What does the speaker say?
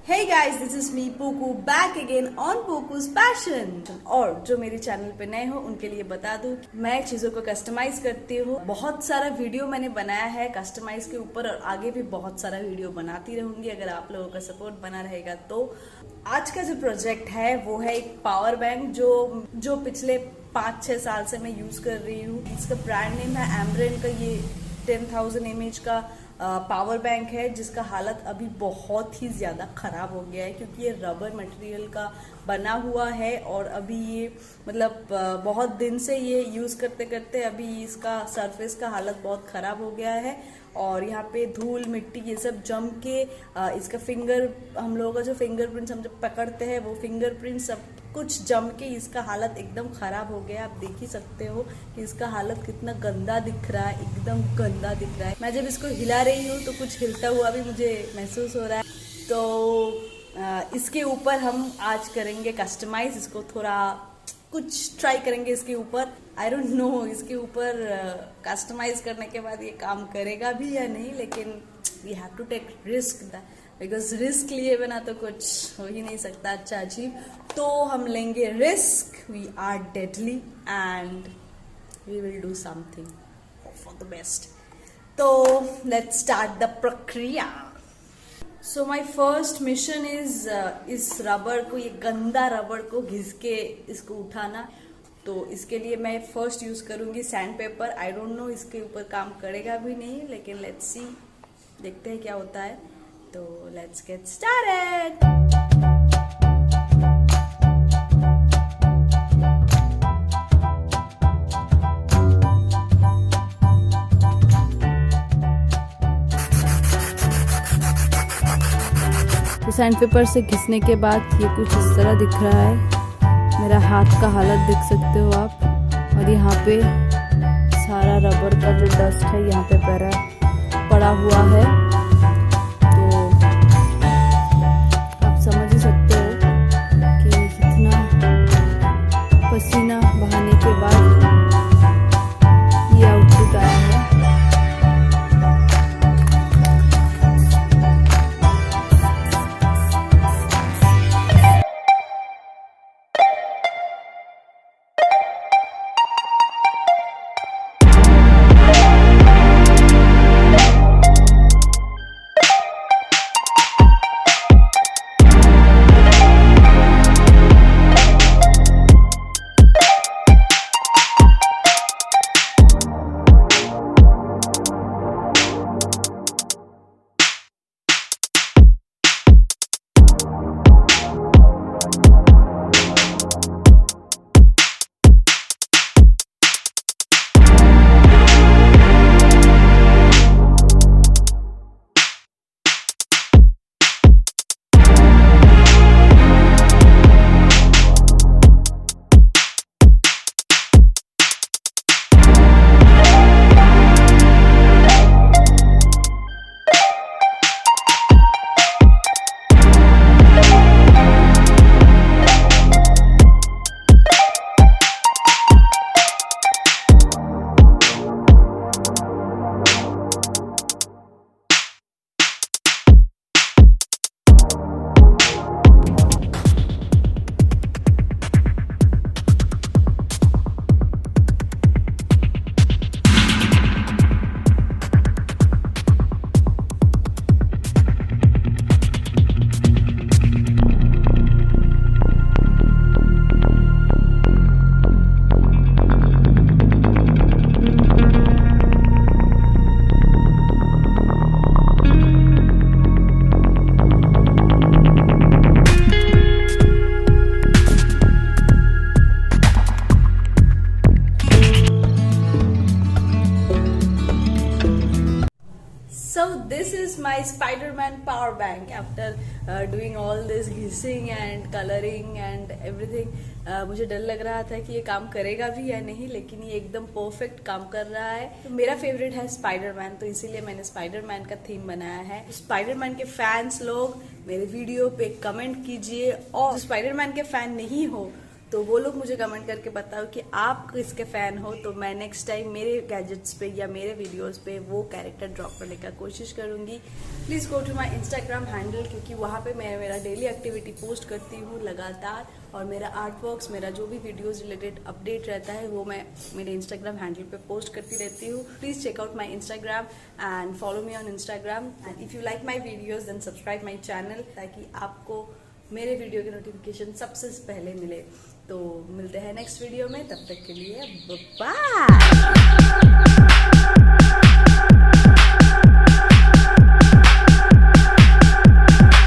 Hey guys, this is me Poco back again on Poco's Passion। और जो मेरे channel पे नए हो उनके लिए बता दूं मैं चीजों को कस्टमाइज करती हूँ। बहुत सारा वीडियो मैंने बनाया है कस्टमाइज के ऊपर और आगे भी बहुत सारा वीडियो बनाती रहूंगी अगर आप लोगों का सपोर्ट बना रहेगा तो। आज का जो प्रोजेक्ट है वो है एक पावर बैंक जो पिछले 5-6 साल से मैं यूज कर रही हूँ। इसका ब्रांड नेम है एम्ब्रेन का। ये 10,000 mAh का पावर बैंक है जिसका हालत अभी बहुत ही ज़्यादा ख़राब हो गया है क्योंकि ये रबर मटेरियल का बना हुआ है और अभी ये मतलब बहुत दिन से ये यूज़ करते करते अभी इसका सरफेस का हालत बहुत ख़राब हो गया है और यहाँ पे धूल मिट्टी ये सब जम के इसका हम लोगों का जो फिंगरप्रिंट्स हम जब पकड़ते हैं वो फिंगरप्रिंट सब कुछ जम के इसका हालत एकदम ख़राब हो गया। आप देख ही सकते हो कि इसका हालत कितना गंदा दिख रहा है, एकदम गंदा दिख रहा है। मैं जब इसको हिला रही हूँ तो कुछ हिलता हुआ भी मुझे महसूस हो रहा है। तो इसके ऊपर हम आज करेंगे कस्टमाइज। इसको थोड़ा कुछ ट्राई करेंगे इसके ऊपर। आई डोंट नो इसके ऊपर कस्टमाइज करने के बाद ये काम करेगा भी या नहीं, लेकिन we have to take risk because risk लिए बिना तो कुछ हो ही नहीं सकता अच्छा अचीव। तो हम लेंगे risk. We are deadly and we will do something for the best. तो लेट्स स्टार्ट द प्रक्रिया। So my first mission is इस रबर को, ये गंदा रबर को घिस के इसको उठाना। तो इसके लिए मैं फर्स्ट यूज करूंगी sand paper. I don't know इसके ऊपर काम करेगा भी नहीं, लेकिन लेट्स सी, देखते हैं क्या होता है। तो लेट्स गेट स्टार्टेड। तो सैंड पेपर से घिसने के बाद ये कुछ इस तरह दिख रहा है। मेरा हाथ का हालत देख सकते हो आप। और यहाँ पे सारा रबर का जो डस्ट है यहाँ पे पड़ा हुआ है। तो आप समझ ही सकते हो कि कितना पसीना बहाने के बाद ये आउटपुट आया है। So this is my SpiderMan power bank. After doing all this Ghising and coloring and everything, मुझे डर लग रहा था कि ये काम करेगा भी या नहीं, लेकिन ये एकदम परफेक्ट काम कर रहा है। तो मेरा फेवरेट है स्पाइडरमैन, तो इसीलिए मैंने स्पाइडरमैन का थीम बनाया है। स्पाइडरमैन के फैंस लोग मेरे वीडियो पे कमेंट कीजिए, और स्पाइडरमैन के फैन नहीं हो तो वो लोग मुझे कमेंट करके बताओ कि आप किसके फैन हो, तो मैं नेक्स्ट टाइम मेरे गैजेट्स पे या मेरे वीडियोस पे वो कैरेक्टर ड्रॉप करने का कोशिश करूंगी। Please go to my Instagram handle, क्योंकि वहाँ पे मैं मेरा डेली एक्टिविटी पोस्ट करती हूँ लगातार, और मेरा आर्ट वर्क्स, मेरा जो भी वीडियोस रिलेटेड अपडेट रहता है वो मैं मेरे इंस्टाग्राम हैंडल पे पोस्ट करती रहती हूँ। Please check out my Instagram and follow me on Instagram, and if you like my videos then subscribe my channel, ताकि आपको मेरे वीडियो की नोटिफिकेशन सबसे पहले मिले। तो मिलते हैं नेक्स्ट वीडियो में, तब तक के लिए बाय।